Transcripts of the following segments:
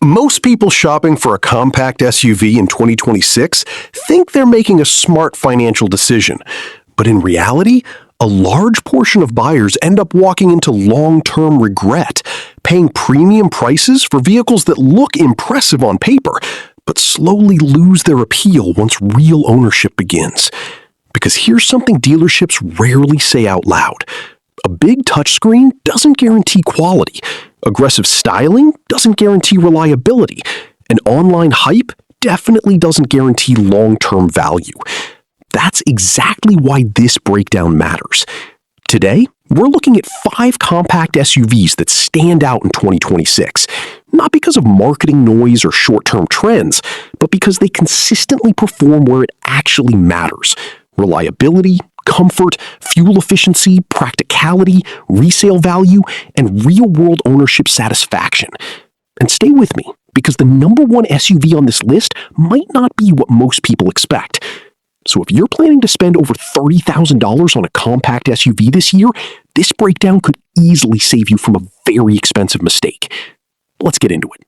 Most people shopping for a compact SUV in 2026 think they're making a smart financial decision. But in reality, a large portion of buyers end up walking into long-term regret, paying premium prices for vehicles that look impressive on paper, but slowly lose their appeal once real ownership begins. Because here's something dealerships rarely say out loud. A big touchscreen doesn't guarantee quality. Aggressive styling doesn't guarantee reliability. And online hype definitely doesn't guarantee long-term value. That's exactly why this breakdown matters. Today, we're looking at 5 compact SUVs that stand out in 2026, not because of marketing noise or short-term trends, but because they consistently perform where it actually matters. Reliability, comfort, fuel efficiency, practicality, resale value, and real-world ownership satisfaction. And stay with me, because the number one SUV on this list might not be what most people expect. So if you're planning to spend over $30,000 on a compact SUV this year, this breakdown could easily save you from a very expensive mistake. Let's get into it.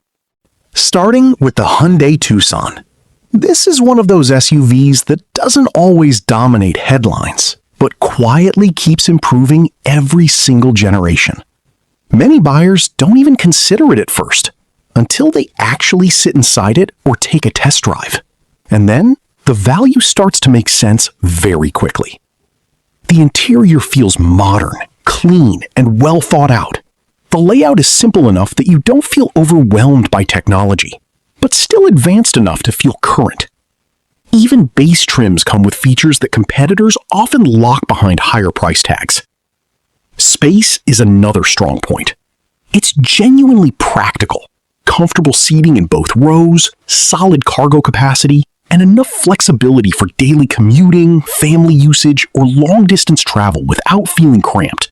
Starting with the Hyundai Tucson. This is one of those SUVs that doesn't always dominate headlines, but quietly keeps improving every single generation. Many buyers don't even consider it at first, until they actually sit inside it or take a test drive. And then, the value starts to make sense very quickly. The interior feels modern, clean, and well thought out. The layout is simple enough that you don't feel overwhelmed by technology, but still advanced enough to feel current. Even base trims come with features that competitors often lock behind higher price tags. Space is another strong point. It's genuinely practical, comfortable seating in both rows, solid cargo capacity, and enough flexibility for daily commuting, family usage, or long-distance travel without feeling cramped.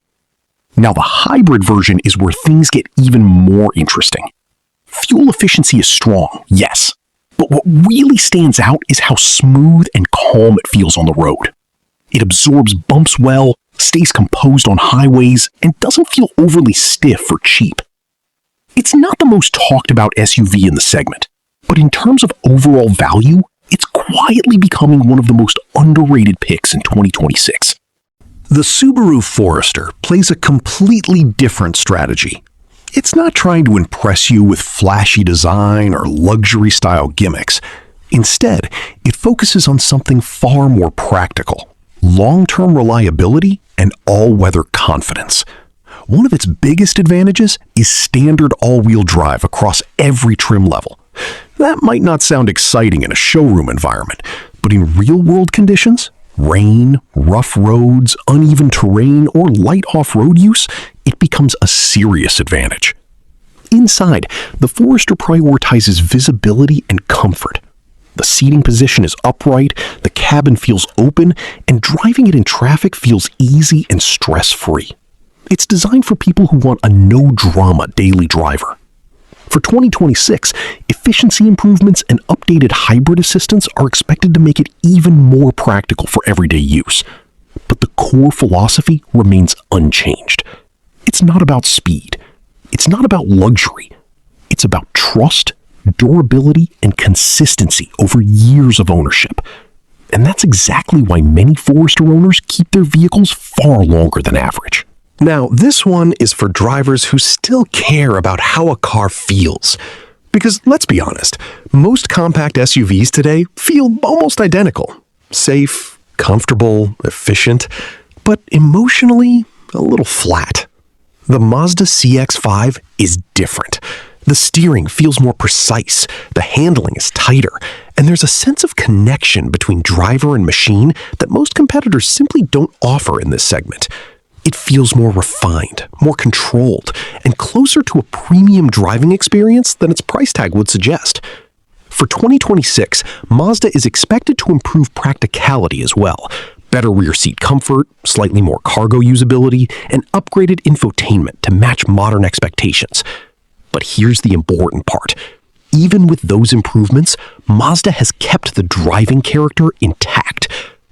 Now, the hybrid version is where things get even more interesting. Fuel efficiency is strong, yes, but what really stands out is how smooth and calm it feels on the road. It absorbs bumps well, stays composed on highways, and doesn't feel overly stiff or cheap. It's not the most talked about SUV in the segment, but in terms of overall value, it's quietly becoming one of the most underrated picks in 2026. The Subaru Forester plays a completely different strategy. It's not trying to impress you with flashy design or luxury-style gimmicks. Instead, it focuses on something far more practical: long-term reliability and all-weather confidence. One of its biggest advantages is standard all-wheel drive across every trim level. That might not sound exciting in a showroom environment, but in real-world conditions, rain, rough roads, uneven terrain, or light off-road use, it becomes a serious advantage. Inside, the Forester prioritizes visibility and comfort. The seating position is upright, the cabin feels open, and driving it in traffic feels easy and stress-free. It's designed for people who want a no-drama daily driver. For 2026, efficiency improvements and updated hybrid assistance are expected to make it even more practical for everyday use. But the core philosophy remains unchanged. It's not about speed. It's not about luxury. It's about trust, durability, and consistency over years of ownership. And that's exactly why many Forester owners keep their vehicles far longer than average. Now, this one is for drivers who still care about how a car feels. Because let's be honest, most compact SUVs today feel almost identical. Safe, comfortable, efficient, but emotionally a little flat. The Mazda CX-5 is different. The steering feels more precise, the handling is tighter, and there's a sense of connection between driver and machine that most competitors simply don't offer in this segment. It feels more refined, more controlled, and closer to a premium driving experience than its price tag would suggest. For 2026, Mazda is expected to improve practicality as well. Better rear seat comfort, slightly more cargo usability, and upgraded infotainment to match modern expectations. But here's the important part. Even with those improvements, Mazda has kept the driving character intact.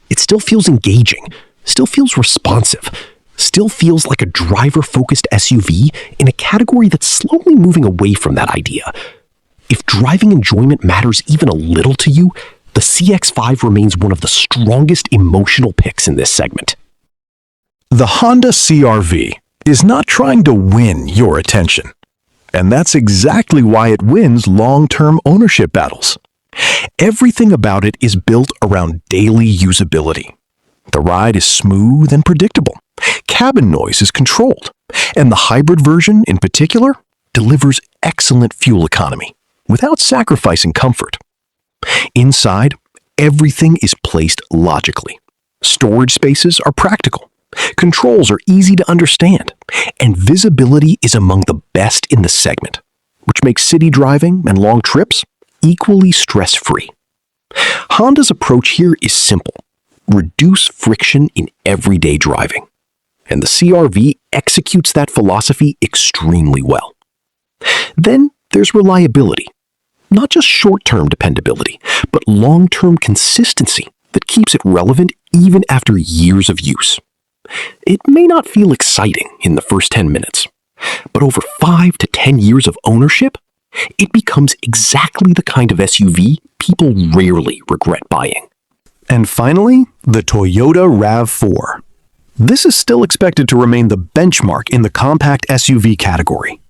It still feels engaging, still feels responsive, still feels like a driver-focused SUV in a category that's slowly moving away from that idea. If driving enjoyment matters even a little to you, the CX-5 remains one of the strongest emotional picks in this segment. The Honda CR-V is not trying to win your attention. And that's exactly why it wins long-term ownership battles. Everything about it is built around daily usability. The ride is smooth and predictable. Cabin noise is controlled. And the hybrid version, in particular, delivers excellent fuel economy without sacrificing comfort. Inside, everything is placed logically. Storage spaces are practical. Controls are easy to understand, and visibility is among the best in the segment, which makes city driving and long trips equally stress-free. Honda's approach here is simple: reduce friction in everyday driving, and the CR-V executes that philosophy extremely well. Then there's reliability, not just short-term dependability, but long-term consistency that keeps it relevant even after years of use. It may not feel exciting in the first 10 minutes, but over 5 to 10 years of ownership, it becomes exactly the kind of SUV people rarely regret buying. And finally, the Toyota RAV4. This is still expected to remain the benchmark in the compact SUV category.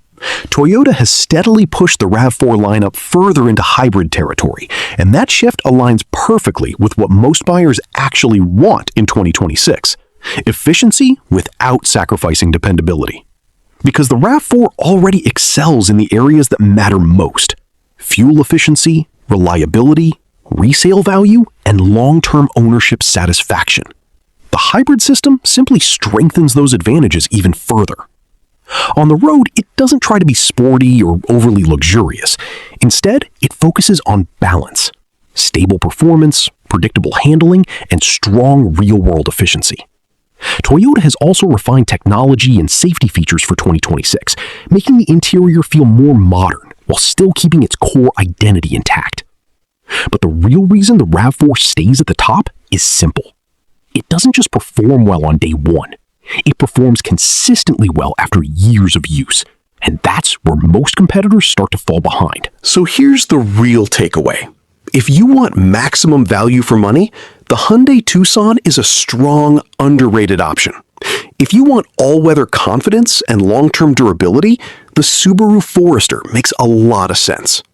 Toyota has steadily pushed the RAV4 lineup further into hybrid territory, and that shift aligns perfectly with what most buyers actually want in 2026. Efficiency without sacrificing dependability. Because the RAV4 already excels in the areas that matter most: fuel efficiency, reliability, resale value, and long-term ownership satisfaction. The hybrid system simply strengthens those advantages even further. On the road, it doesn't try to be sporty or overly luxurious. Instead, it focuses on balance, stable performance, predictable handling, and strong real-world efficiency. Toyota has also refined technology and safety features for 2026, making the interior feel more modern while still keeping its core identity intact. But the real reason the RAV4 stays at the top is simple. It doesn't just perform well on day one. It performs consistently well after years of use, and that's where most competitors start to fall behind. So here's the real takeaway. If you want maximum value for money, the Hyundai Tucson is a strong, underrated option. If you want all-weather confidence and long-term durability, the Subaru Forester makes a lot of sense.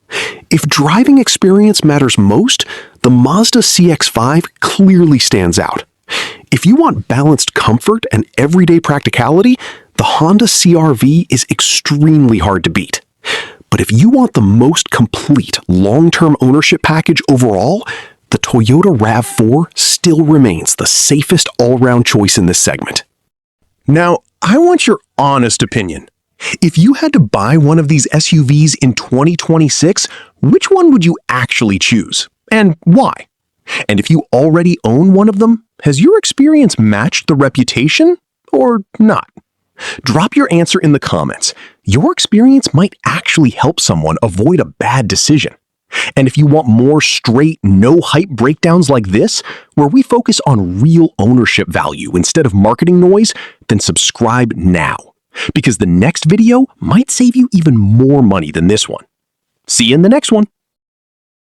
If driving experience matters most, the Mazda CX-5 clearly stands out. If you want balanced comfort and everyday practicality, the Honda CR-V is extremely hard to beat. But if you want the most complete long-term ownership package overall, the Toyota RAV4 still remains the safest all-round choice in this segment. Now, I want your honest opinion. If you had to buy one of these SUVs in 2026, which one would you actually choose? And why? And if you already own one of them, has your experience matched the reputation or not? Drop your answer in the comments. Your experience might actually help someone avoid a bad decision. And if you want more straight, no-hype breakdowns like this, where we focus on real ownership value instead of marketing noise, then subscribe now, because the next video might save you even more money than this one. See you in the next one.